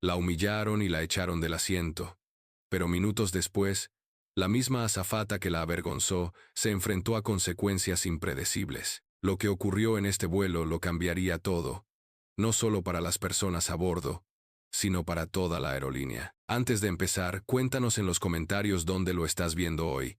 La humillaron y la echaron del asiento. Pero minutos después, la misma azafata que la avergonzó se enfrentó a consecuencias impredecibles. Lo que ocurrió en este vuelo lo cambiaría todo, no solo para las personas a bordo, sino para toda la aerolínea. Antes de empezar, cuéntanos en los comentarios dónde lo estás viendo hoy.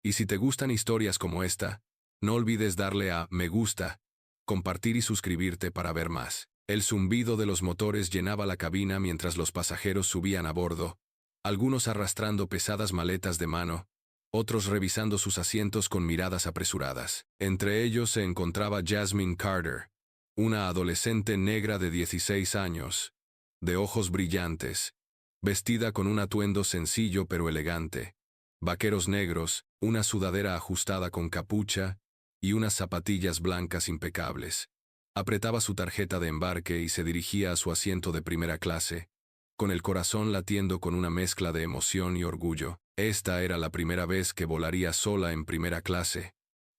Y si te gustan historias como esta, no olvides darle a me gusta, compartir y suscribirte para ver más. El zumbido de los motores llenaba la cabina mientras los pasajeros subían a bordo, algunos arrastrando pesadas maletas de mano, otros revisando sus asientos con miradas apresuradas. Entre ellos se encontraba Jasmine Carter, una adolescente negra de 16 años, de ojos brillantes, vestida con un atuendo sencillo pero elegante, vaqueros negros, una sudadera ajustada con capucha y unas zapatillas blancas impecables. Apretaba su tarjeta de embarque y se dirigía a su asiento de primera clase, con el corazón latiendo con una mezcla de emoción y orgullo. Esta era la primera vez que volaría sola en primera clase,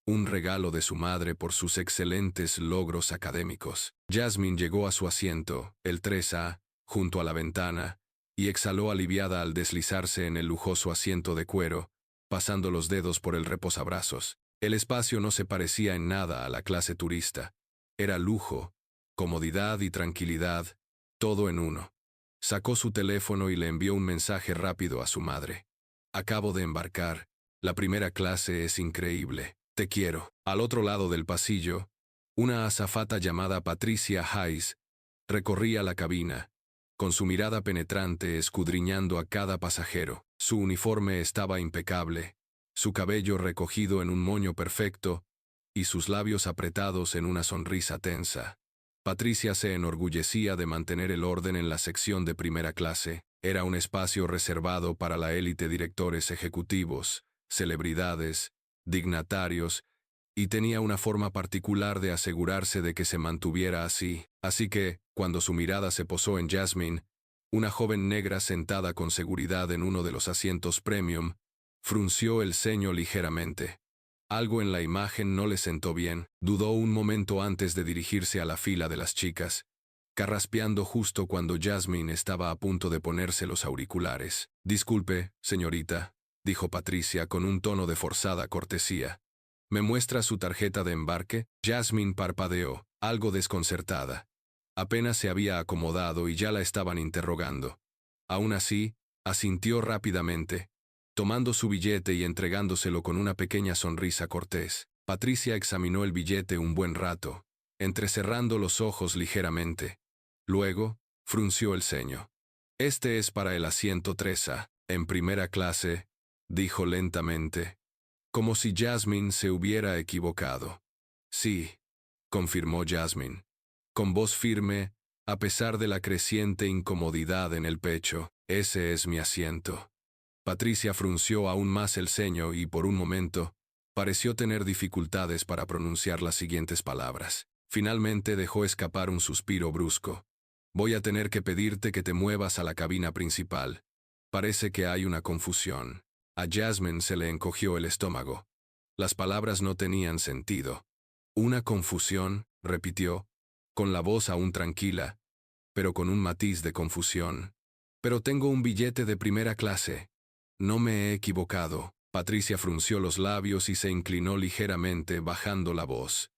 un regalo de su madre por sus excelentes logros académicos. Jasmine llegó a su asiento, el 3A, junto a la ventana, y exhaló aliviada al deslizarse en el lujoso asiento de cuero, pasando los dedos por el reposabrazos. El espacio no se parecía en nada a la clase turista. Era lujo, comodidad y tranquilidad, todo en uno. Sacó su teléfono y le envió un mensaje rápido a su madre. Acabo de embarcar. La primera clase es increíble. Te quiero. Al otro lado del pasillo, una azafata llamada Patricia Hayes recorría la cabina, con su mirada penetrante escudriñando a cada pasajero. Su uniforme estaba impecable, su cabello recogido en un moño perfecto y sus labios apretados en una sonrisa tensa. Patricia se enorgullecía de mantener el orden en la sección de primera clase. Era un espacio reservado para la élite, directores ejecutivos, celebridades, dignatarios, y tenía una forma particular de asegurarse de que se mantuviera así. Así que, cuando su mirada se posó en Jasmine, una joven negra sentada con seguridad en uno de los asientos premium, frunció el ceño ligeramente. Algo en la imagen no le sentó bien. Dudó un momento antes de dirigirse a la fila de las chicas, carraspeando justo cuando Jasmine estaba a punto de ponerse los auriculares. Disculpe, señorita, dijo Patricia con un tono de forzada cortesía. ¿Me muestra su tarjeta de embarque? Jasmine parpadeó, algo desconcertada. Apenas se había acomodado y ya la estaban interrogando. Aún así, asintió rápidamente, tomando su billete y entregándoselo con una pequeña sonrisa cortés. Patricia examinó el billete un buen rato, entrecerrando los ojos ligeramente. Luego, frunció el ceño. Este es para el asiento 3A, en primera clase, dijo lentamente, como si Jasmine se hubiera equivocado. Sí, confirmó Jasmine, con voz firme, a pesar de la creciente incomodidad en el pecho. Ese es mi asiento. Patricia frunció aún más el ceño y, por un momento, pareció tener dificultades para pronunciar las siguientes palabras. Finalmente dejó escapar un suspiro brusco. Voy a tener que pedirte que te muevas a la cabina principal. Parece que hay una confusión. A Jasmine se le encogió el estómago. Las palabras no tenían sentido. ¿Una confusión?, repitió, con la voz aún tranquila, pero con un matiz de confusión. Pero tengo un billete de primera clase. No me he equivocado. Patricia frunció los labios y se inclinó ligeramente, bajando la voz.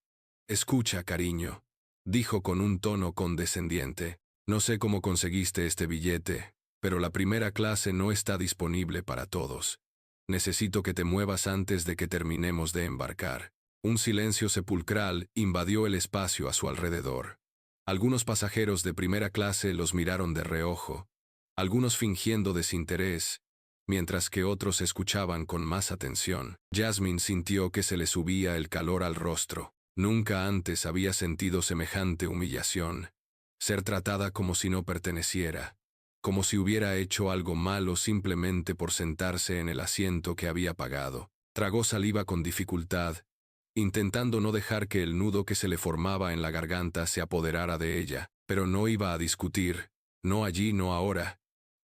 Escucha, cariño, dijo con un tono condescendiente. No sé cómo conseguiste este billete, pero la primera clase no está disponible para todos. Necesito que te muevas antes de que terminemos de embarcar. Un silencio sepulcral invadió el espacio a su alrededor. Algunos pasajeros de primera clase los miraron de reojo, algunos fingiendo desinterés, mientras que otros escuchaban con más atención. Jasmine sintió que se le subía el calor al rostro. Nunca antes había sentido semejante humillación. Ser tratada como si no perteneciera, como si hubiera hecho algo malo simplemente por sentarse en el asiento que había pagado. Tragó saliva con dificultad, intentando no dejar que el nudo que se le formaba en la garganta se apoderara de ella, pero no iba a discutir, no allí, no ahora.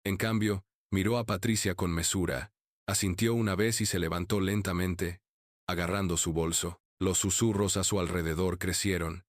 En cambio, miró a Patricia con mesura, asintió una vez y se levantó lentamente, agarrando su bolso. Los susurros a su alrededor crecieron,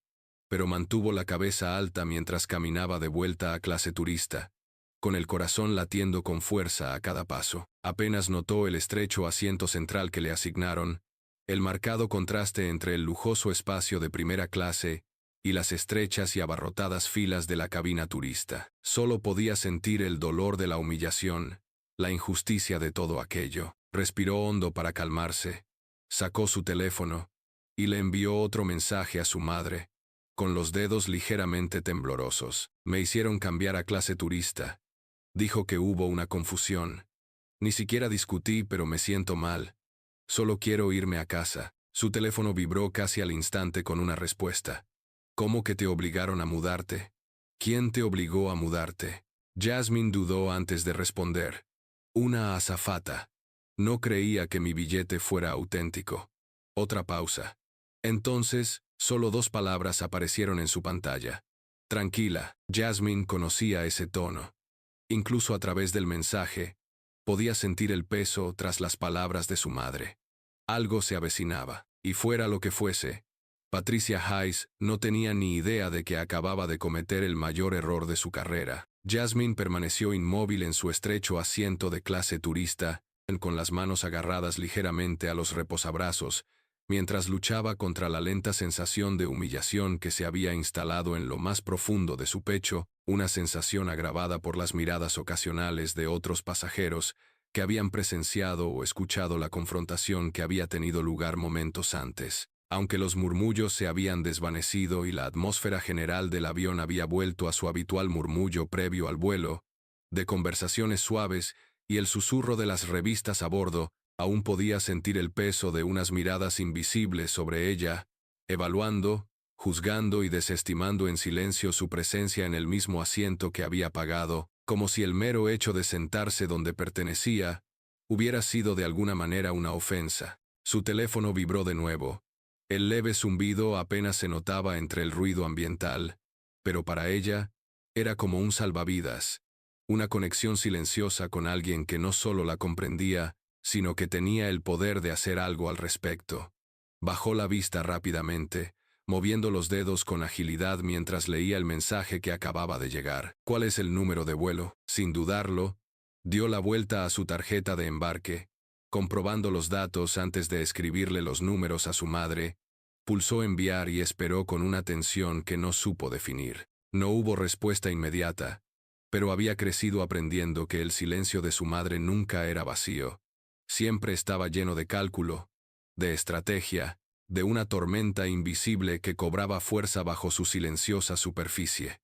pero mantuvo la cabeza alta mientras caminaba de vuelta a clase turista. con el corazón latiendo con fuerza a cada paso. Apenas notó el estrecho asiento central que le asignaron, el marcado contraste entre el lujoso espacio de primera clase y las estrechas y abarrotadas filas de la cabina turista. Solo podía sentir el dolor de la humillación, la injusticia de todo aquello. Respiró hondo para calmarse, sacó su teléfono y le envió otro mensaje a su madre, con los dedos ligeramente temblorosos. Me hicieron cambiar a clase turista. Dijo que hubo una confusión. Ni siquiera discutí, pero me siento mal. Solo quiero irme a casa. Su teléfono vibró casi al instante con una respuesta. ¿Cómo que te obligaron a mudarte? ¿Quién te obligó a mudarte? Jasmine dudó antes de responder. Una azafata. No creía que mi billete fuera auténtico. Otra pausa. Entonces, solo 2 palabras aparecieron en su pantalla. Tranquila. Jasmine conocía ese tono. Incluso a través del mensaje, podía sentir el peso tras las palabras de su madre. Algo se avecinaba, y fuera lo que fuese, Patricia Hayes no tenía ni idea de que acababa de cometer el mayor error de su carrera. Jasmine permaneció inmóvil en su estrecho asiento de clase turista, con las manos agarradas ligeramente a los reposabrazos, mientras luchaba contra la lenta sensación de humillación que se había instalado en lo más profundo de su pecho, una sensación agravada por las miradas ocasionales de otros pasajeros que habían presenciado o escuchado la confrontación que había tenido lugar momentos antes. Aunque los murmullos se habían desvanecido y la atmósfera general del avión había vuelto a su habitual murmullo previo al vuelo, de conversaciones suaves y el susurro de las revistas a bordo, aún podía sentir el peso de unas miradas invisibles sobre ella, evaluando, juzgando y desestimando en silencio su presencia en el mismo asiento que había pagado, como si el mero hecho de sentarse donde pertenecía hubiera sido de alguna manera una ofensa. Su teléfono vibró de nuevo. El leve zumbido apenas se notaba entre el ruido ambiental, pero para ella era como un salvavidas, una conexión silenciosa con alguien que no solo la comprendía, sino que tenía el poder de hacer algo al respecto. Bajó la vista rápidamente, moviendo los dedos con agilidad mientras leía el mensaje que acababa de llegar. ¿Cuál es el número de vuelo? Sin dudarlo, dio la vuelta a su tarjeta de embarque, comprobando los datos antes de escribirle los números a su madre, pulsó enviar y esperó con una tensión que no supo definir. No hubo respuesta inmediata, pero había crecido aprendiendo que el silencio de su madre nunca era vacío. Siempre estaba lleno de cálculo, de estrategia, de una tormenta invisible que cobraba fuerza bajo su silenciosa superficie.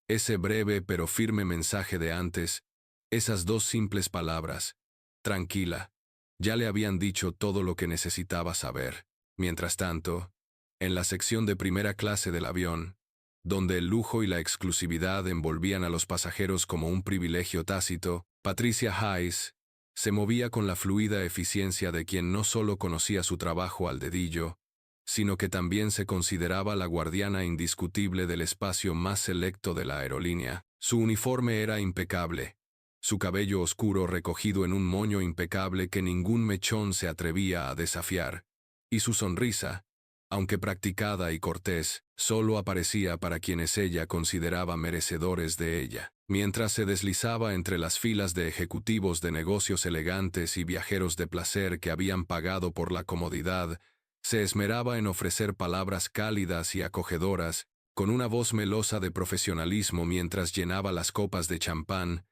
Ese breve pero firme mensaje de antes, esas 2 simples palabras, tranquila, ya le habían dicho todo lo que necesitaba saber. Mientras tanto, en la sección de primera clase del avión, donde el lujo y la exclusividad envolvían a los pasajeros como un privilegio tácito, Patricia Hayes se movía con la fluida eficiencia de quien no solo conocía su trabajo al dedillo, sino que también se consideraba la guardiana indiscutible del espacio más selecto de la aerolínea. Su uniforme era impecable, su cabello oscuro recogido en un moño impecable que ningún mechón se atrevía a desafiar, y su sonrisa, aunque practicada y cortés, solo aparecía para quienes ella consideraba merecedores de ella. Mientras se deslizaba entre las filas de ejecutivos de negocios elegantes y viajeros de placer que habían pagado por la comodidad, se esmeraba en ofrecer palabras cálidas y acogedoras, con una voz melosa de profesionalismo mientras llenaba las copas de champán,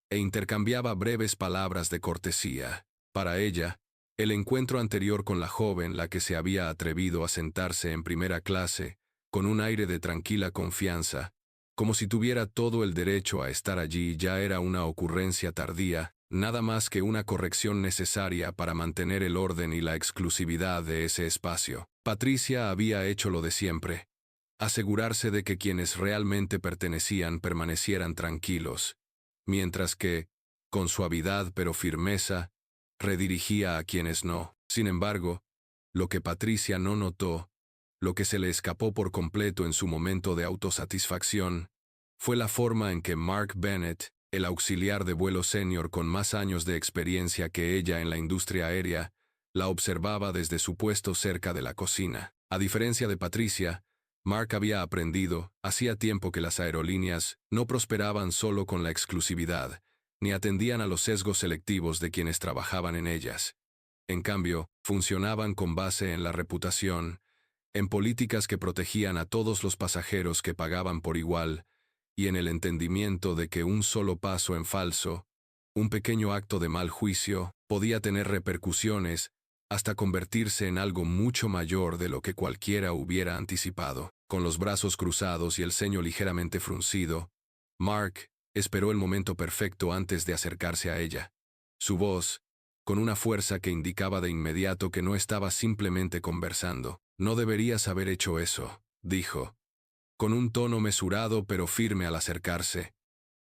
e intercambiaba breves palabras de cortesía. Para ella, el encuentro anterior con la joven, la que se había atrevido a sentarse en primera clase, con un aire de tranquila confianza, como si tuviera todo el derecho a estar allí, ya era una ocurrencia tardía, nada más que una corrección necesaria para mantener el orden y la exclusividad de ese espacio. Patricia había hecho lo de siempre, asegurarse de que quienes realmente pertenecían permanecieran tranquilos, mientras que, con suavidad pero firmeza, redirigía a quienes no. Sin embargo, lo que Patricia no notó, lo que se le escapó por completo en su momento de autosatisfacción, fue la forma en que Mark Bennett, el auxiliar de vuelo senior con más años de experiencia que ella en la industria aérea, la observaba desde su puesto cerca de la cocina. A diferencia de Patricia, Mark había aprendido, hacía tiempo que las aerolíneas no prosperaban solo con la exclusividad, ni atendían a los sesgos selectivos de quienes trabajaban en ellas. En cambio, funcionaban con base en la reputación, en políticas que protegían a todos los pasajeros que pagaban por igual, y en el entendimiento de que un solo paso en falso, un pequeño acto de mal juicio, podía tener repercusiones hasta convertirse en algo mucho mayor de lo que cualquiera hubiera anticipado. Con los brazos cruzados y el ceño ligeramente fruncido, Mark esperó el momento perfecto antes de acercarse a ella. Su voz, con una fuerza que indicaba de inmediato que no estaba simplemente conversando. «No deberías haber hecho eso», dijo, con un tono mesurado pero firme al acercarse,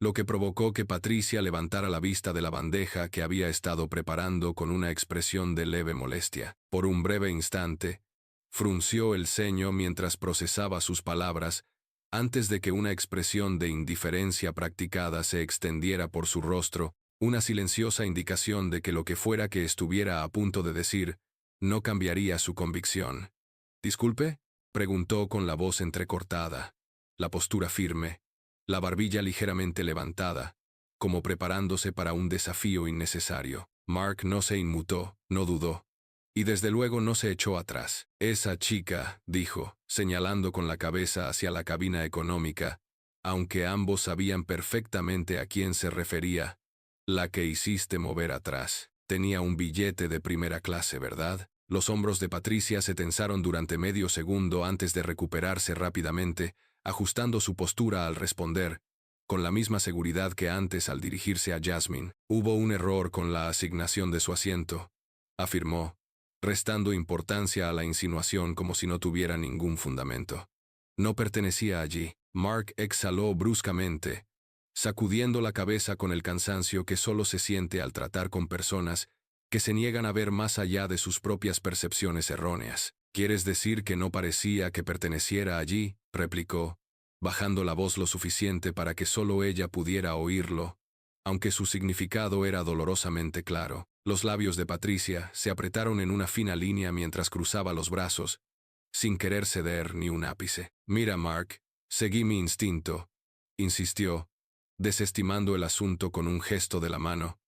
lo que provocó que Patricia levantara la vista de la bandeja que había estado preparando con una expresión de leve molestia. Por un breve instante, frunció el ceño mientras procesaba sus palabras, antes de que una expresión de indiferencia practicada se extendiera por su rostro, una silenciosa indicación de que lo que fuera que estuviera a punto de decir no cambiaría su convicción. «¿Disculpe?», preguntó con la voz entrecortada, la postura firme, la barbilla ligeramente levantada, como preparándose para un desafío innecesario. Mark no se inmutó, no dudó, y desde luego no se echó atrás. «Esa chica», dijo, señalando con la cabeza hacia la cabina económica, aunque ambos sabían perfectamente a quién se refería, «la que hiciste mover atrás. Tenía un billete de primera clase, ¿verdad?». Los hombros de Patricia se tensaron durante medio segundo antes de recuperarse rápidamente, ajustando su postura al responder, con la misma seguridad que antes al dirigirse a Jasmine. «Hubo un error con la asignación de su asiento», afirmó, restando importancia a la insinuación como si no tuviera ningún fundamento. «No pertenecía allí». Mark exhaló bruscamente, sacudiendo la cabeza con el cansancio que solo se siente al tratar con personas que se niegan a ver más allá de sus propias percepciones erróneas. «¿Quieres decir que no parecía que perteneciera allí?», replicó, bajando la voz lo suficiente para que solo ella pudiera oírlo, aunque su significado era dolorosamente claro. Los labios de Patricia se apretaron en una fina línea mientras cruzaba los brazos, sin querer ceder ni un ápice. «Mira, Mark, seguí mi instinto», insistió, desestimando el asunto con un gesto de la mano,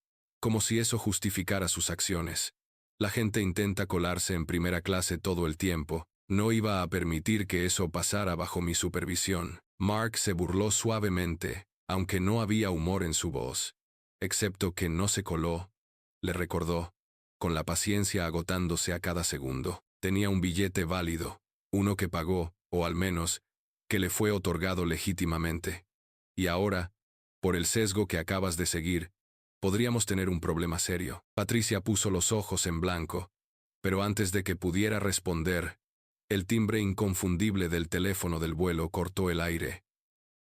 como si eso justificara sus acciones. «La gente intenta colarse en primera clase todo el tiempo. No iba a permitir que eso pasara bajo mi supervisión». Mark se burló suavemente, aunque no había humor en su voz. «Excepto que no se coló», le recordó, con la paciencia agotándose a cada segundo. «Tenía un billete válido, uno que pagó, o al menos, que le fue otorgado legítimamente. Y ahora, por el sesgo que acabas de seguir, podríamos tener un problema serio». Patricia puso los ojos en blanco, pero antes de que pudiera responder, el timbre inconfundible del teléfono del vuelo cortó el aire,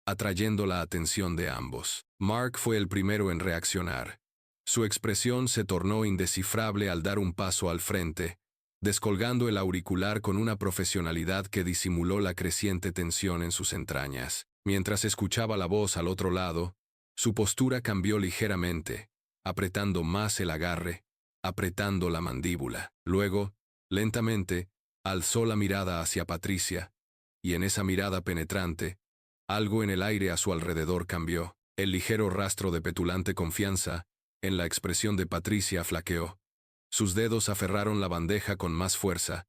atrayendo la atención de ambos. Mark fue el primero en reaccionar. Su expresión se tornó indescifrable al dar un paso al frente, descolgando el auricular con una profesionalidad que disimuló la creciente tensión en sus entrañas. Mientras escuchaba la voz al otro lado, su postura cambió ligeramente, apretando más el agarre, apretando la mandíbula. Luego, lentamente, alzó la mirada hacia Patricia, y en esa mirada penetrante, algo en el aire a su alrededor cambió. El ligero rastro de petulante confianza en la expresión de Patricia flaqueó. Sus dedos aferraron la bandeja con más fuerza,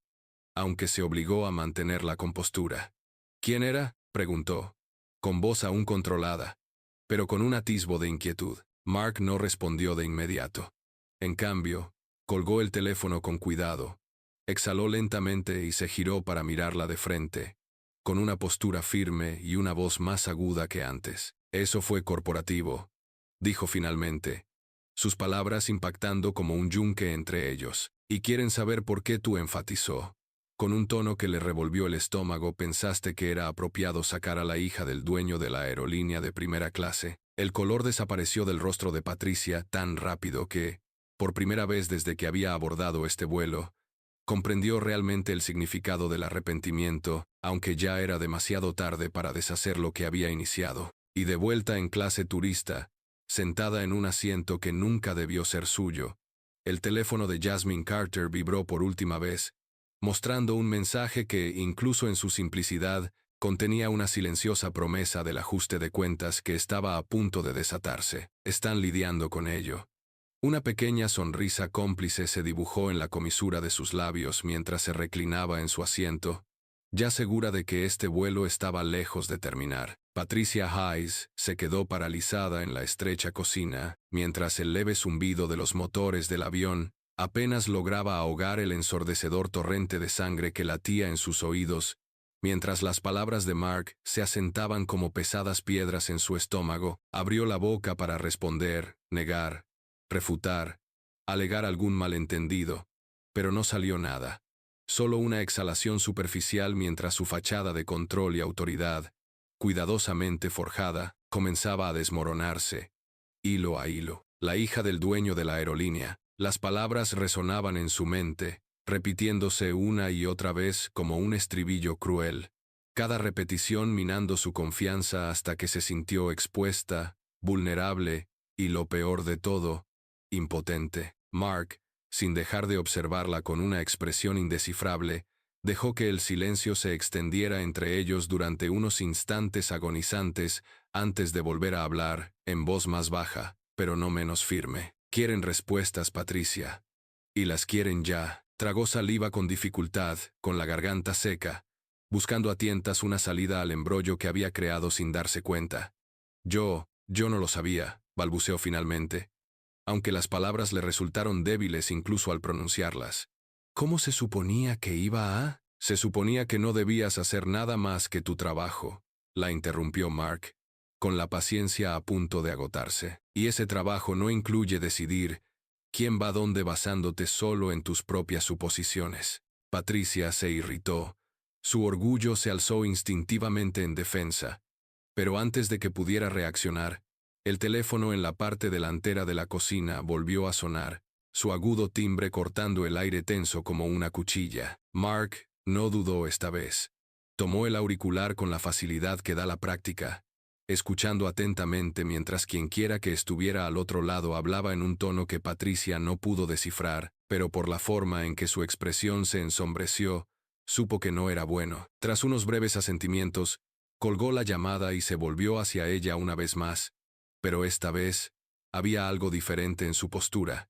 aunque se obligó a mantener la compostura. «¿Quién era?», preguntó, con voz aún controlada, pero con un atisbo de inquietud. Mark no respondió de inmediato. En cambio, colgó el teléfono con cuidado, exhaló lentamente y se giró para mirarla de frente, con una postura firme y una voz más aguda que antes. «Eso fue corporativo», dijo finalmente, sus palabras impactando como un yunque entre ellos. «¿Y quieren saber por qué?», tú enfatizó. Con un tono que le revolvió el estómago. «¿Pensaste que era apropiado sacar a la hija del dueño de la aerolínea de primera clase?». El color desapareció del rostro de Patricia tan rápido que, por primera vez desde que había abordado este vuelo, comprendió realmente el significado del arrepentimiento, aunque ya era demasiado tarde para deshacer lo que había iniciado. Y de vuelta en clase turista, sentada en un asiento que nunca debió ser suyo, el teléfono de Jasmine Carter vibró por última vez, mostrando un mensaje que, incluso en su simplicidad, contenía una silenciosa promesa del ajuste de cuentas que estaba a punto de desatarse. Están lidiando con ello. Una pequeña sonrisa cómplice se dibujó en la comisura de sus labios mientras se reclinaba en su asiento, ya segura de que este vuelo estaba lejos de terminar. Patricia Hayes se quedó paralizada en la estrecha cocina, mientras el leve zumbido de los motores del avión apenas lograba ahogar el ensordecedor torrente de sangre que latía en sus oídos, mientras las palabras de Mark se asentaban como pesadas piedras en su estómago. Abrió la boca para responder, negar, refutar, alegar algún malentendido, pero no salió nada. Solo una exhalación superficial mientras su fachada de control y autoridad, cuidadosamente forjada, comenzaba a desmoronarse, hilo a hilo. La hija del dueño de la aerolínea. Las palabras resonaban en su mente, repitiéndose una y otra vez como un estribillo cruel, cada repetición minando su confianza hasta que se sintió expuesta, vulnerable y, lo peor de todo, impotente. Mark, sin dejar de observarla con una expresión indescifrable, dejó que el silencio se extendiera entre ellos durante unos instantes agonizantes antes de volver a hablar, en voz más baja, pero no menos firme. Quieren respuestas, Patricia. Y las quieren ya. Tragó saliva con dificultad, con la garganta seca, buscando a tientas una salida al embrollo que había creado sin darse cuenta. Yo no lo sabía, balbuceó finalmente, aunque las palabras le resultaron débiles incluso al pronunciarlas. ¿Cómo se suponía que iba a? Se suponía que no debías hacer nada más que tu trabajo, la interrumpió Mark, con la paciencia a punto de agotarse. Y ese trabajo no incluye decidir quién va dónde basándote solo en tus propias suposiciones. Patricia se irritó. Su orgullo se alzó instintivamente en defensa, pero antes de que pudiera reaccionar, el teléfono en la parte delantera de la cocina volvió a sonar, su agudo timbre cortando el aire tenso como una cuchilla. Mark no dudó esta vez. Tomó el auricular con la facilidad que da la práctica, escuchando atentamente mientras quienquiera que estuviera al otro lado hablaba en un tono que Patricia no pudo descifrar, pero por la forma en que su expresión se ensombreció, supo que no era bueno. Tras unos breves asentimientos, colgó la llamada y se volvió hacia ella una vez más, pero esta vez había algo diferente en su postura.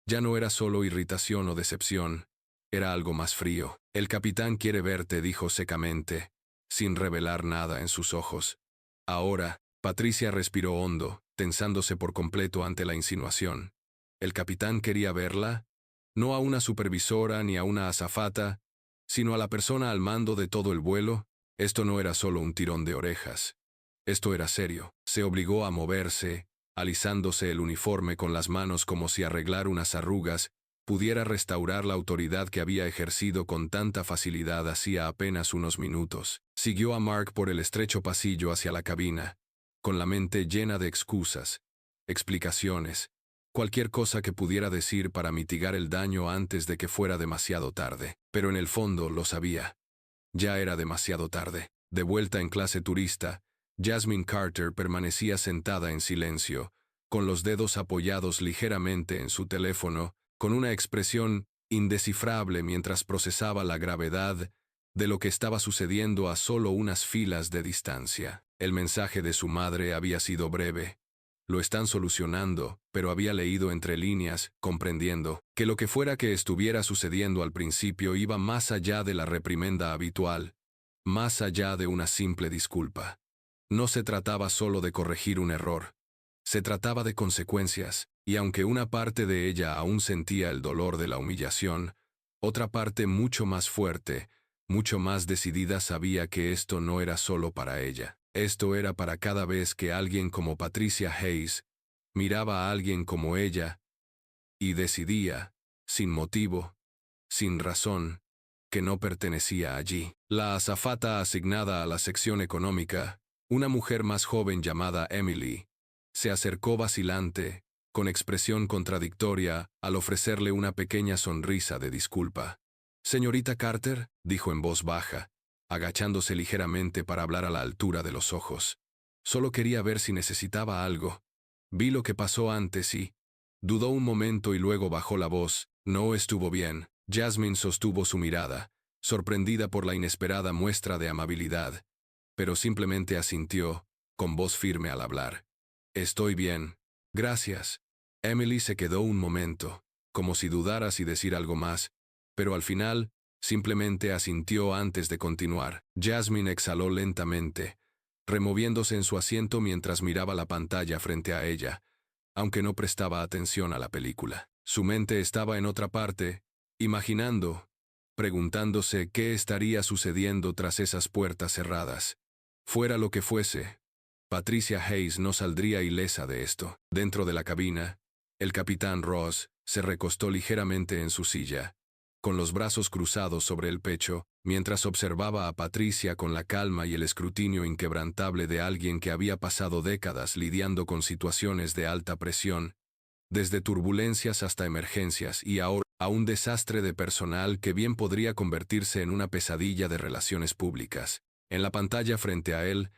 Ya no era solo irritación o decepción, era algo más frío. El capitán quiere verte, dijo secamente, sin revelar nada en sus ojos. Ahora, Patricia respiró hondo, tensándose por completo ante la insinuación. ¿El capitán quería verla? No a una supervisora ni a una azafata, sino a la persona al mando de todo el vuelo. Esto no era solo un tirón de orejas. Esto era serio. Se obligó a moverse, alisándose el uniforme con las manos como si arreglar unas arrugas pudiera restaurar la autoridad que había ejercido con tanta facilidad hacía apenas unos minutos. Siguió a Mark por el estrecho pasillo hacia la cabina, con la mente llena de excusas, explicaciones, cualquier cosa que pudiera decir para mitigar el daño antes de que fuera demasiado tarde. Pero en el fondo lo sabía. Ya era demasiado tarde. De vuelta en clase turista, Jasmine Carter permanecía sentada en silencio, con los dedos apoyados ligeramente en su teléfono, con una expresión indescifrable mientras procesaba la gravedad de lo que estaba sucediendo a solo unas filas de distancia. El mensaje de su madre había sido breve. Lo están solucionando, pero había leído entre líneas, comprendiendo que lo que fuera que estuviera sucediendo al principio iba más allá de la reprimenda habitual, más allá de una simple disculpa. No se trataba solo de corregir un error. Se trataba de consecuencias, y aunque una parte de ella aún sentía el dolor de la humillación, otra parte mucho más fuerte, mucho más decidida sabía que esto no era solo para ella. Esto era para cada vez que alguien como Patricia Hayes miraba a alguien como ella y decidía, sin motivo, sin razón, que no pertenecía allí. La azafata asignada a la sección económica, una mujer más joven llamada Emily, se acercó vacilante, con expresión contradictoria, al ofrecerle una pequeña sonrisa de disculpa. «Señorita Carter», dijo en voz baja, agachándose ligeramente para hablar a la altura de los ojos. «Solo quería ver si necesitaba algo. Vi lo que pasó antes y...» Dudó un momento y luego bajó la voz. «No estuvo bien». Jasmine sostuvo su mirada, sorprendida por la inesperada muestra de amabilidad. pero simplemente asintió, con voz firme al hablar. «Estoy bien. Gracias». Emily se quedó un momento, como si dudara si decir algo más, pero al final, simplemente asintió antes de continuar. Jasmine exhaló lentamente, removiéndose en su asiento mientras miraba la pantalla frente a ella, aunque no prestaba atención a la película. Su mente estaba en otra parte, imaginando, preguntándose qué estaría sucediendo tras esas puertas cerradas. Fuera lo que fuese, Patricia Hayes no saldría ilesa de esto. Dentro de la cabina, el capitán Ross se recostó ligeramente en su silla, con los brazos cruzados sobre el pecho, mientras observaba a Patricia con la calma y el escrutinio inquebrantable de alguien que había pasado décadas lidiando con situaciones de alta presión, desde turbulencias hasta emergencias y ahora a un desastre de personal que bien podría convertirse en una pesadilla de relaciones públicas. En la pantalla frente a él,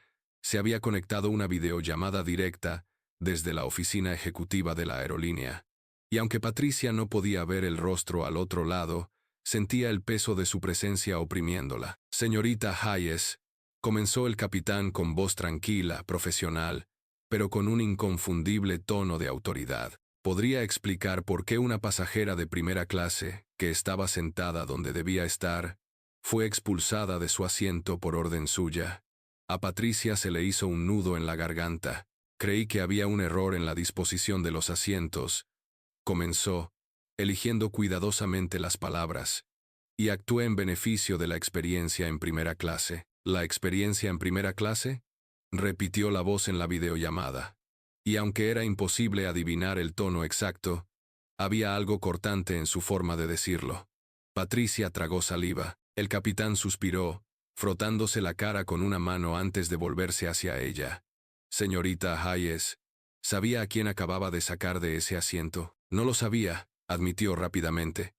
se había conectado una videollamada directa desde la oficina ejecutiva de la aerolínea, y aunque Patricia no podía ver el rostro al otro lado, sentía el peso de su presencia oprimiéndola. «Señorita Hayes», comenzó el capitán con voz tranquila, profesional, pero con un inconfundible tono de autoridad. ¿Podría explicar por qué una pasajera de primera clase, que estaba sentada donde debía estar, fue expulsada de su asiento por orden suya? A Patricia se le hizo un nudo en la garganta. «Creí que había un error en la disposición de los asientos», comenzó, eligiendo cuidadosamente las palabras, «y actué en beneficio de la experiencia en primera clase». «¿La experiencia en primera clase?», repitió la voz en la videollamada. Y aunque era imposible adivinar el tono exacto, había algo cortante en su forma de decirlo. Patricia tragó saliva. El capitán suspiró, frotándose la cara con una mano antes de volverse hacia ella. «Señorita Hayes, ¿sabía a quién acababa de sacar de ese asiento?» «No lo sabía», admitió rápidamente,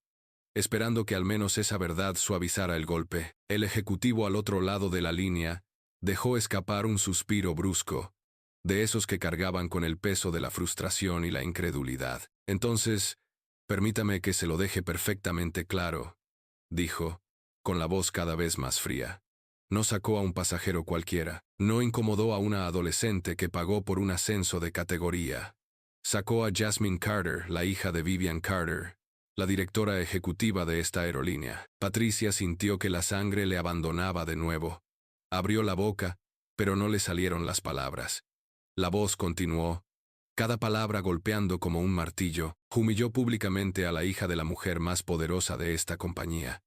esperando que al menos esa verdad suavizara el golpe. El ejecutivo al otro lado de la línea dejó escapar un suspiro brusco, de esos que cargaban con el peso de la frustración y la incredulidad. «Entonces, permítame que se lo deje perfectamente claro», dijo, con la voz cada vez más fría. «No sacó a un pasajero cualquiera. No incomodó a una adolescente que pagó por un ascenso de categoría. Sacó a Jasmine Carter, la hija de Vivian Carter, la directora ejecutiva de esta aerolínea». Patricia sintió que la sangre le abandonaba de nuevo. Abrió la boca, pero no le salieron las palabras. La voz continuó, cada palabra golpeando como un martillo. Humilló públicamente a la hija de la mujer más poderosa de esta compañía.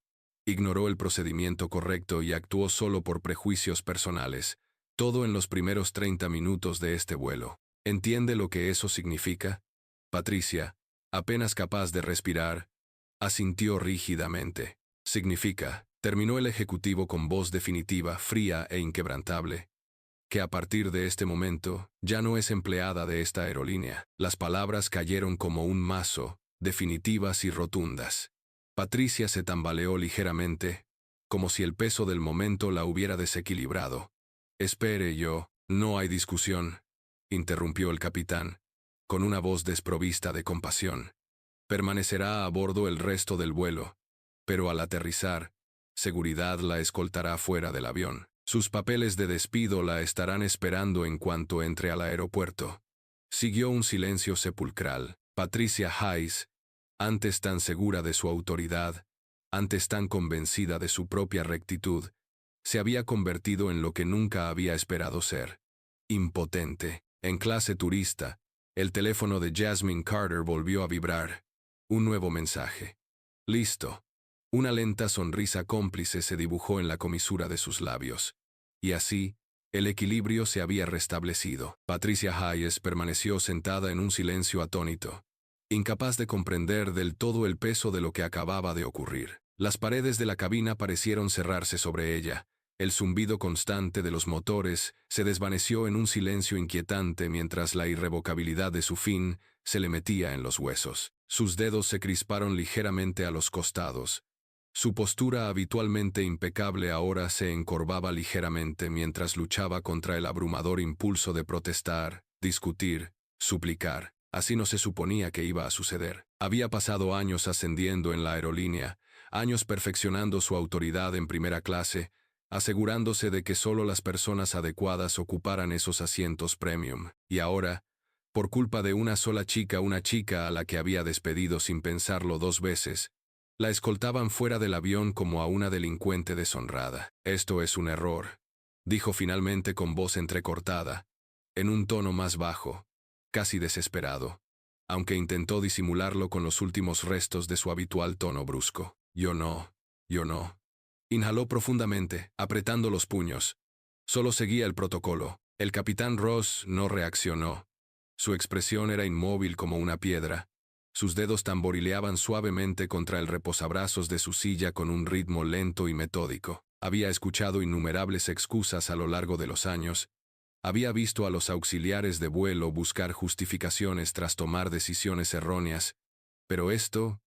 Ignoró el procedimiento correcto y actuó solo por prejuicios personales. Todo en los primeros 30 minutos de este vuelo. ¿Entiende lo que eso significa? Patricia, apenas capaz de respirar, asintió rígidamente. Significa, terminó el ejecutivo con voz definitiva, fría e inquebrantable, que a partir de este momento ya no es empleada de esta aerolínea. Las palabras cayeron como un mazo, definitivas y rotundas. Patricia se tambaleó ligeramente, como si el peso del momento la hubiera desequilibrado. «Espere, no hay discusión», interrumpió el capitán, con una voz desprovista de compasión. «Permanecerá a bordo el resto del vuelo, pero al aterrizar, seguridad la escoltará fuera del avión. Sus papeles de despido la estarán esperando en cuanto entre al aeropuerto». Siguió un silencio sepulcral. Patricia Hayes, antes tan segura de su autoridad, antes tan convencida de su propia rectitud, se había convertido en lo que nunca había esperado ser: impotente. En clase turista, el teléfono de Jasmine Carter volvió a vibrar. Un nuevo mensaje. «Listo». Una lenta sonrisa cómplice se dibujó en la comisura de sus labios. Y así, el equilibrio se había restablecido. Patricia Hayes permaneció sentada en un silencio atónito, incapaz de comprender del todo el peso de lo que acababa de ocurrir. Las paredes de la cabina parecieron cerrarse sobre ella. El zumbido constante de los motores se desvaneció en un silencio inquietante mientras la irrevocabilidad de su fin se le metía en los huesos. Sus dedos se crisparon ligeramente a los costados. Su postura habitualmente impecable ahora se encorvaba ligeramente mientras luchaba contra el abrumador impulso de protestar, discutir, suplicar. Así no se suponía que iba a suceder. Había pasado años ascendiendo en la aerolínea, años perfeccionando su autoridad en primera clase, asegurándose de que solo las personas adecuadas ocuparan esos asientos premium. Y ahora, por culpa de una chica a la que había despedido sin pensarlo 2 veces, la escoltaban fuera del avión como a una delincuente deshonrada. Esto es un error, dijo finalmente con voz entrecortada, en un tono más bajo, casi desesperado, aunque intentó disimularlo con los últimos restos de su habitual tono brusco. Yo no. Inhaló profundamente, apretando los puños. Solo seguía el protocolo. El capitán Ross no reaccionó. Su expresión era inmóvil como una piedra. Sus dedos tamborileaban suavemente contra el reposabrazos de su silla con un ritmo lento y metódico. Había escuchado innumerables excusas a lo largo de los años. Había visto a los auxiliares de vuelo buscar justificaciones tras tomar decisiones erróneas. Pero esto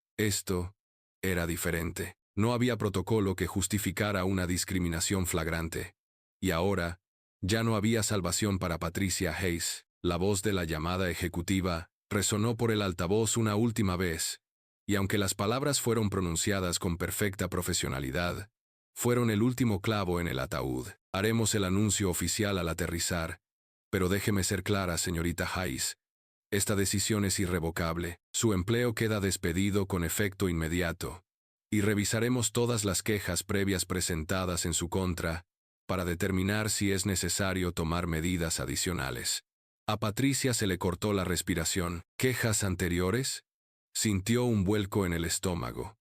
era diferente. No había protocolo que justificara una discriminación flagrante. Y ahora, ya no había salvación para Patricia Hayes. La voz de la llamada ejecutiva resonó por el altavoz una última vez, y aunque las palabras fueron pronunciadas con perfecta profesionalidad, fueron el último clavo en el ataúd. Haremos el anuncio oficial al aterrizar, pero déjeme ser clara, señorita Hayes. Esta decisión es irrevocable. Su empleo queda despedido con efecto inmediato, y revisaremos todas las quejas previas presentadas en su contra para determinar si es necesario tomar medidas adicionales. A Patricia se le cortó la respiración. ¿Quejas anteriores? Sintió un vuelco en el estómago.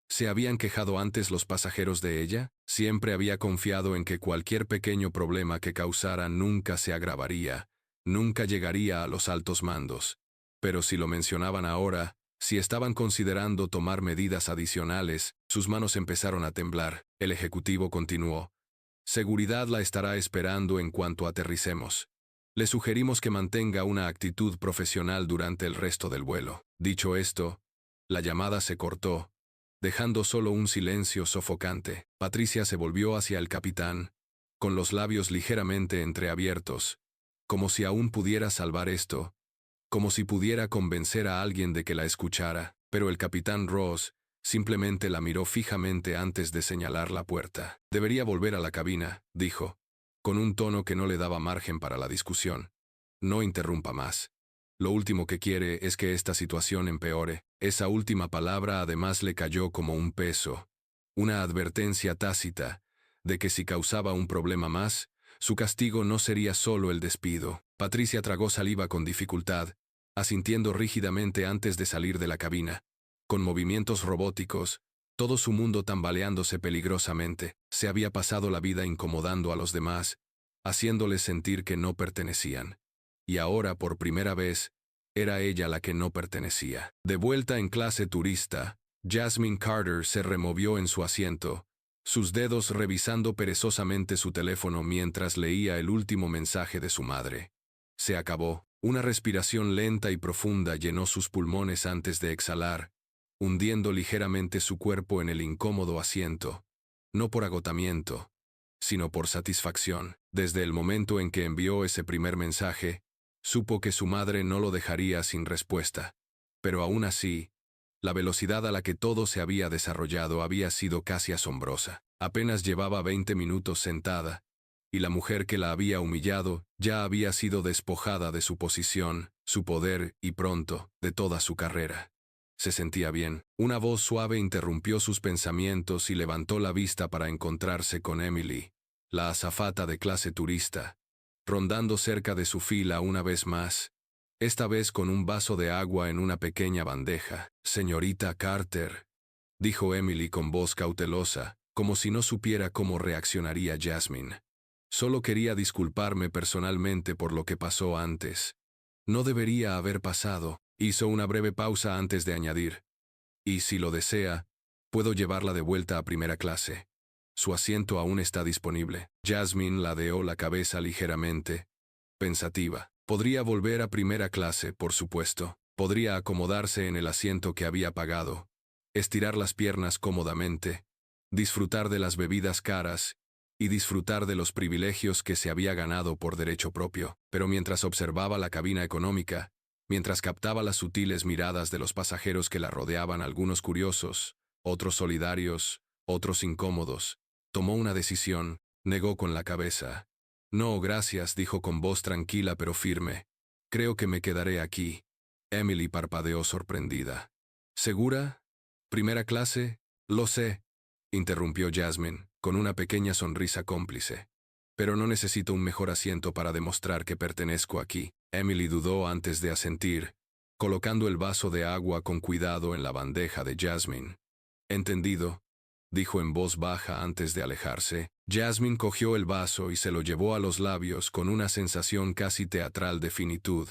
¿Se habían quejado antes los pasajeros de ella? Siempre había confiado en que cualquier pequeño problema que causara nunca se agravaría, nunca llegaría a los altos mandos. Pero si lo mencionaban ahora, si estaban considerando tomar medidas adicionales, sus manos empezaron a temblar. El ejecutivo continuó. Seguridad la estará esperando en cuanto aterricemos. Le sugerimos que mantenga una actitud profesional durante el resto del vuelo. Dicho esto, la llamada se cortó, dejando solo un silencio sofocante. Patricia se volvió hacia el capitán, con los labios ligeramente entreabiertos, como si aún pudiera salvar esto, como si pudiera convencer a alguien de que la escuchara, pero el capitán Ross simplemente la miró fijamente antes de señalar la puerta. Debería volver a la cabina, dijo, con un tono que no le daba margen para la discusión. No interrumpa más. Lo último que quiere es que esta situación empeore. Esa última palabra además le cayó como un peso, una advertencia tácita de que si causaba un problema más, su castigo no sería solo el despido. Patricia tragó saliva con dificultad, asintiendo rígidamente antes de salir de la cabina. Con movimientos robóticos, todo su mundo tambaleándose peligrosamente, se había pasado la vida incomodando a los demás, haciéndoles sentir que no pertenecían. Y ahora, por primera vez, era ella la que no pertenecía. De vuelta en clase turista, Jasmine Carter se removió en su asiento, sus dedos revisando perezosamente su teléfono mientras leía el último mensaje de su madre. Se acabó. Una respiración lenta y profunda llenó sus pulmones antes de exhalar, hundiendo ligeramente su cuerpo en el incómodo asiento, no por agotamiento, sino por satisfacción. Desde el momento en que envió ese primer mensaje, supo que su madre no lo dejaría sin respuesta. Pero aún así, la velocidad a la que todo se había desarrollado había sido casi asombrosa. Apenas llevaba 20 minutos sentada, y la mujer que la había humillado ya había sido despojada de su posición, su poder y pronto, de toda su carrera. Se sentía bien. Una voz suave interrumpió sus pensamientos y levantó la vista para encontrarse con Emily, la azafata de clase turista, rondando cerca de su fila una vez más, esta vez con un vaso de agua en una pequeña bandeja. «Señorita Carter», dijo Emily con voz cautelosa, como si no supiera cómo reaccionaría Jasmine. «Solo quería disculparme personalmente por lo que pasó antes. No debería haber pasado». Hizo una breve pausa antes de añadir. «Y si lo desea, puedo llevarla de vuelta a primera clase. Su asiento aún está disponible». Jasmine ladeó la cabeza ligeramente, pensativa. Podría volver a primera clase, por supuesto. Podría acomodarse en el asiento que había pagado, estirar las piernas cómodamente, disfrutar de las bebidas caras y disfrutar de los privilegios que se había ganado por derecho propio. Pero mientras observaba la cabina económica, mientras captaba las sutiles miradas de los pasajeros que la rodeaban, algunos curiosos, otros solidarios, otros incómodos, tomó una decisión. Negó con la cabeza. No, gracias, dijo con voz tranquila pero firme. Creo que me quedaré aquí. Emily parpadeó sorprendida. ¿Segura? ¿Primera clase? Lo sé, interrumpió Jasmine, con una pequeña sonrisa cómplice. Pero no necesito un mejor asiento para demostrar que pertenezco aquí. Emily dudó antes de asentir, colocando el vaso de agua con cuidado en la bandeja de Jasmine. Entendido, dijo en voz baja antes de alejarse. Jasmine cogió el vaso y se lo llevó a los labios con una sensación casi teatral de finitud,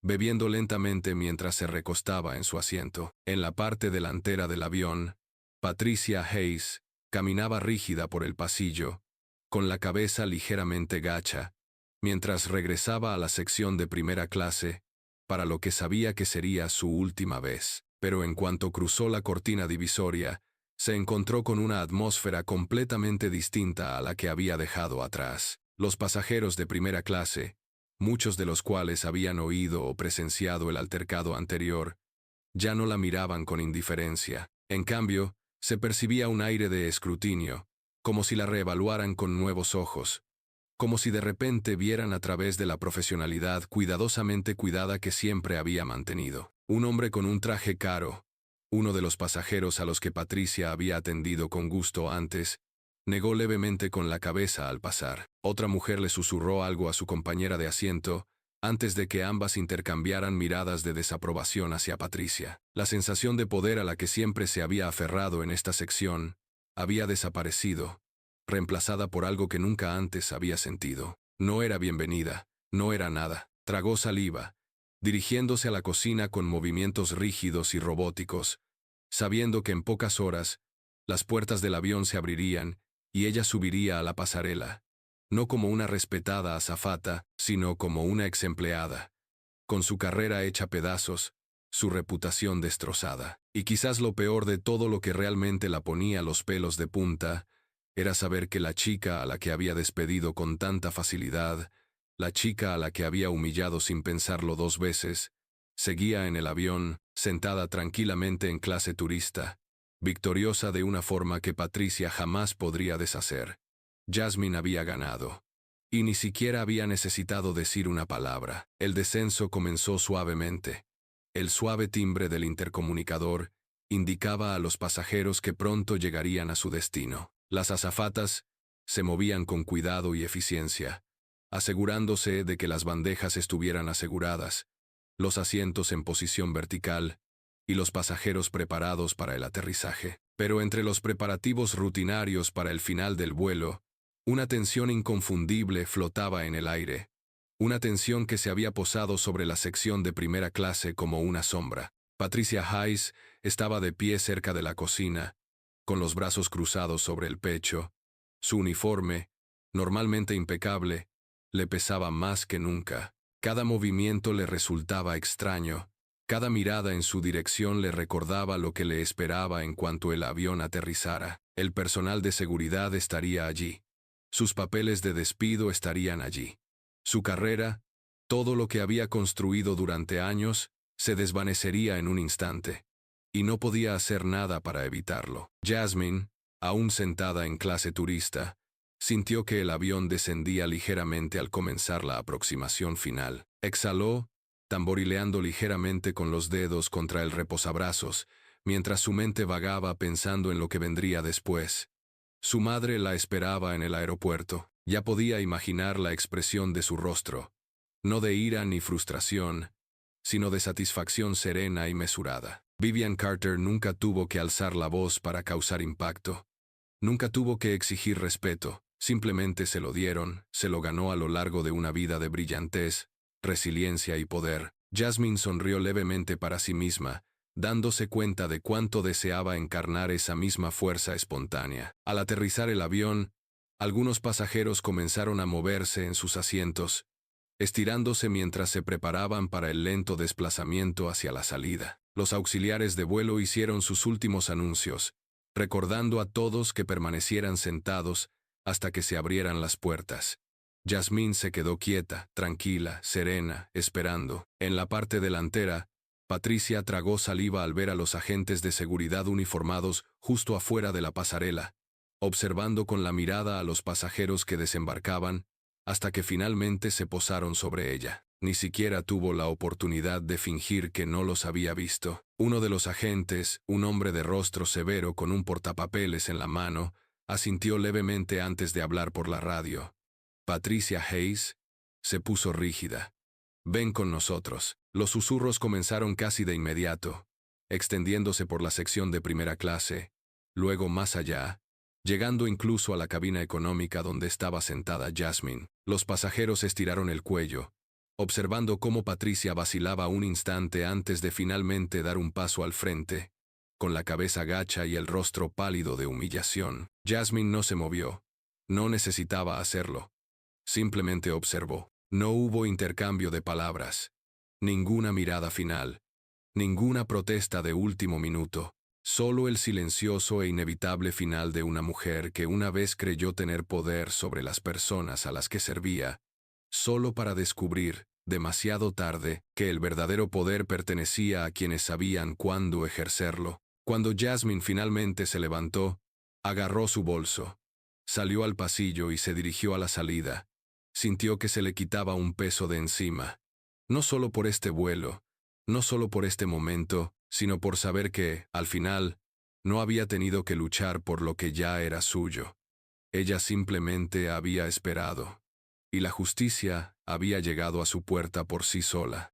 bebiendo lentamente mientras se recostaba en su asiento. En la parte delantera del avión, Patricia Hayes caminaba rígida por el pasillo, con la cabeza ligeramente gacha, mientras regresaba a la sección de primera clase, para lo que sabía que sería su última vez. Pero en cuanto cruzó la cortina divisoria, se encontró con una atmósfera completamente distinta a la que había dejado atrás. Los pasajeros de primera clase, muchos de los cuales habían oído o presenciado el altercado anterior, ya no la miraban con indiferencia. En cambio, se percibía un aire de escrutinio, como si la reevaluaran con nuevos ojos, como si de repente vieran a través de la profesionalidad cuidadosamente cuidada que siempre había mantenido. Un hombre con un traje caro, uno de los pasajeros a los que Patricia había atendido con gusto antes, negó levemente con la cabeza al pasar. Otra mujer le susurró algo a su compañera de asiento, antes de que ambas intercambiaran miradas de desaprobación hacia Patricia. La sensación de poder a la que siempre se había aferrado en esta sección había desaparecido, reemplazada por algo que nunca antes había sentido. No era bienvenida, no era nada. Tragó saliva, dirigiéndose a la cocina con movimientos rígidos y robóticos, sabiendo que en pocas horas las puertas del avión se abrirían y ella subiría a la pasarela, no como una respetada azafata, sino como una exempleada, con su carrera hecha pedazos, su reputación destrozada. Y quizás lo peor de todo, lo que realmente la ponía los pelos de punta, era saber que la chica a la que había despedido con tanta facilidad, la chica a la que había humillado sin pensarlo 2 veces, seguía en el avión, sentada tranquilamente en clase turista, victoriosa de una forma que Patricia jamás podría deshacer. Jasmine había ganado. Y ni siquiera había necesitado decir una palabra. El descenso comenzó suavemente. El suave timbre del intercomunicador indicaba a los pasajeros que pronto llegarían a su destino. Las azafatas se movían con cuidado y eficiencia, asegurándose de que las bandejas estuvieran aseguradas, los asientos en posición vertical y los pasajeros preparados para el aterrizaje. Pero entre los preparativos rutinarios para el final del vuelo, una tensión inconfundible flotaba en el aire, una tensión que se había posado sobre la sección de primera clase como una sombra. Patricia Hayes estaba de pie cerca de la cocina, con los brazos cruzados sobre el pecho. Su uniforme, normalmente impecable, le pesaba más que nunca. Cada movimiento le resultaba extraño. Cada mirada en su dirección le recordaba lo que le esperaba en cuanto el avión aterrizara. El personal de seguridad estaría allí. Sus papeles de despido estarían allí. Su carrera, todo lo que había construido durante años, se desvanecería en un instante. Y no podía hacer nada para evitarlo. Jasmine, aún sentada en clase turista, sintió que el avión descendía ligeramente al comenzar la aproximación final. Exhaló, tamborileando ligeramente con los dedos contra el reposabrazos, mientras su mente vagaba pensando en lo que vendría después. Su madre la esperaba en el aeropuerto. Ya podía imaginar la expresión de su rostro, no de ira ni frustración, sino de satisfacción serena y mesurada. Vivian Carter nunca tuvo que alzar la voz para causar impacto. Nunca tuvo que exigir respeto, simplemente se lo dieron, se lo ganó a lo largo de una vida de brillantez, resiliencia y poder. Jasmine sonrió levemente para sí misma, dándose cuenta de cuánto deseaba encarnar esa misma fuerza espontánea. Al aterrizar el avión, algunos pasajeros comenzaron a moverse en sus asientos, estirándose mientras se preparaban para el lento desplazamiento hacia la salida. Los auxiliares de vuelo hicieron sus últimos anuncios, recordando a todos que permanecieran sentados hasta que se abrieran las puertas. Jasmine se quedó quieta, tranquila, serena, esperando. En la parte delantera, Patricia tragó saliva al ver a los agentes de seguridad uniformados justo afuera de la pasarela, observando con la mirada a los pasajeros que desembarcaban, hasta que finalmente se posaron sobre ella. Ni siquiera tuvo la oportunidad de fingir que no los había visto. Uno de los agentes, un hombre de rostro severo con un portapapeles en la mano, asintió levemente antes de hablar por la radio. Patricia Hayes se puso rígida. «Ven con nosotros». Los susurros comenzaron casi de inmediato, extendiéndose por la sección de primera clase, luego más allá, llegando incluso a la cabina económica donde estaba sentada Jasmine. Los pasajeros estiraron el cuello, observando cómo Patricia vacilaba un instante antes de finalmente dar un paso al frente, con la cabeza gacha y el rostro pálido de humillación. Jasmine no se movió. No necesitaba hacerlo. Simplemente observó. No hubo intercambio de palabras, ninguna mirada final, ninguna protesta de último minuto, solo el silencioso e inevitable final de una mujer que una vez creyó tener poder sobre las personas a las que servía, solo para descubrir, demasiado tarde, que el verdadero poder pertenecía a quienes sabían cuándo ejercerlo. Cuando Jasmine finalmente se levantó, agarró su bolso, salió al pasillo y se dirigió a la salida. Sintió que se le quitaba un peso de encima, no solo por este vuelo, no solo por este momento, sino por saber que, al final, no había tenido que luchar por lo que ya era suyo. Ella simplemente había esperado, y la justicia había llegado a su puerta por sí sola.